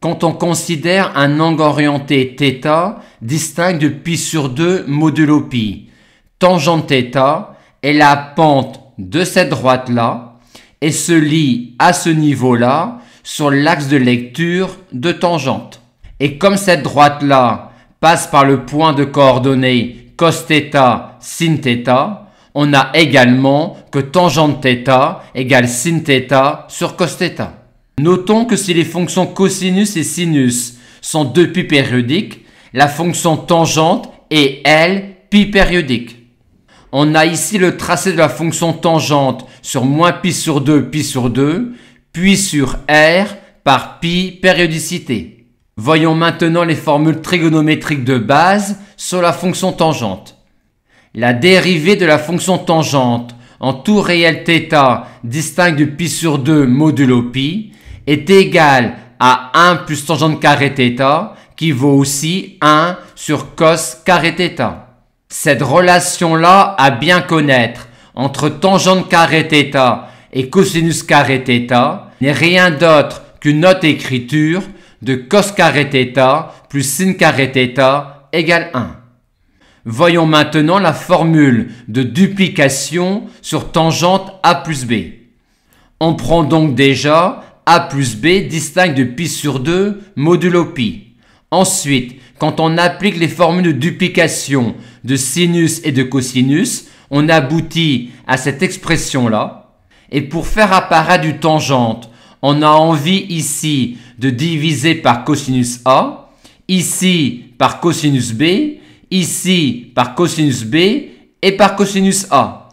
quand on considère un angle orienté θ distinct de π sur 2 modulo π. Tangente θ est la pente de cette droite-là et se lie à ce niveau-là sur l'axe de lecture de tangente. Et comme cette droite-là passe par le point de coordonnées cos θ, sin θ, on a également que tangente θ égale sin θ sur cos θ. Notons que si les fonctions cosinus et sinus sont deux π périodiques, la fonction tangente est, elle, π périodique. On a ici le tracé de la fonction tangente sur moins π sur 2, puis sur r par π périodicité. Voyons maintenant les formules trigonométriques de base sur la fonction tangente. La dérivée de la fonction tangente en tout réel θ distinct de π sur 2 modulo π est égale à 1 plus tangente carré θ qui vaut aussi 1 sur cos carré θ. Cette relation-là à bien connaître entre tangente carré θ et cosinus carré θ n'est rien d'autre qu'une autre écriture de cos carré θ plus sin carré θ égale 1. Voyons maintenant la formule de duplication sur tangente a plus b. On prend donc déjà a plus b distinct de π sur 2 modulo π. Ensuite, quand on applique les formules de duplication de sinus et de cosinus, on aboutit à cette expression-là. Et pour faire apparaître du tangente, on a envie ici de diviser par cosinus a, ici par cosinus b, ici par cosinus b et par cosinus a.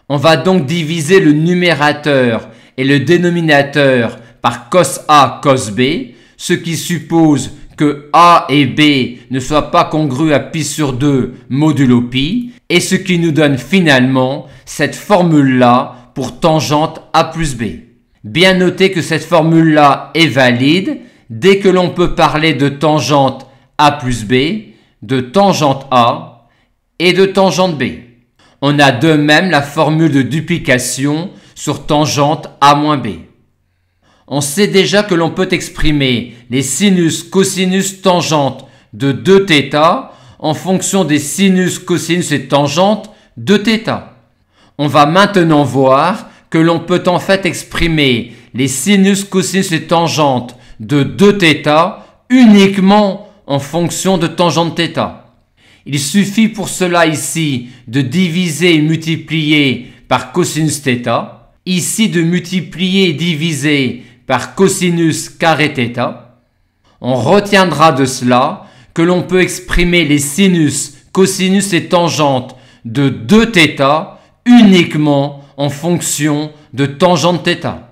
On va donc diviser le numérateur et le dénominateur par cos a, cos b, ce qui suppose que a et b ne soient pas congrus à π sur 2 modulo π, et ce qui nous donne finalement cette formule-là pour tangente a plus b. Bien noter que cette formule-là est valide dès que l'on peut parler de tangente a plus b, de tangente a et de tangente b. On a de même la formule de duplication sur tangente a moins b. On sait déjà que l'on peut exprimer les sinus, cosinus, tangentes de 2θ en fonction des sinus, cosinus et tangentes de θ. On va maintenant voir que l'on peut en fait exprimer les sinus, cosinus et tangentes de 2θ uniquement en fonction de tangente θ. Il suffit pour cela ici de diviser et multiplier par cosinus θ, ici de multiplier et diviser par cosinus carré θ. On retiendra de cela que l'on peut exprimer les sinus, cosinus et tangentes de 2θ uniquement en fonction de tangente θ.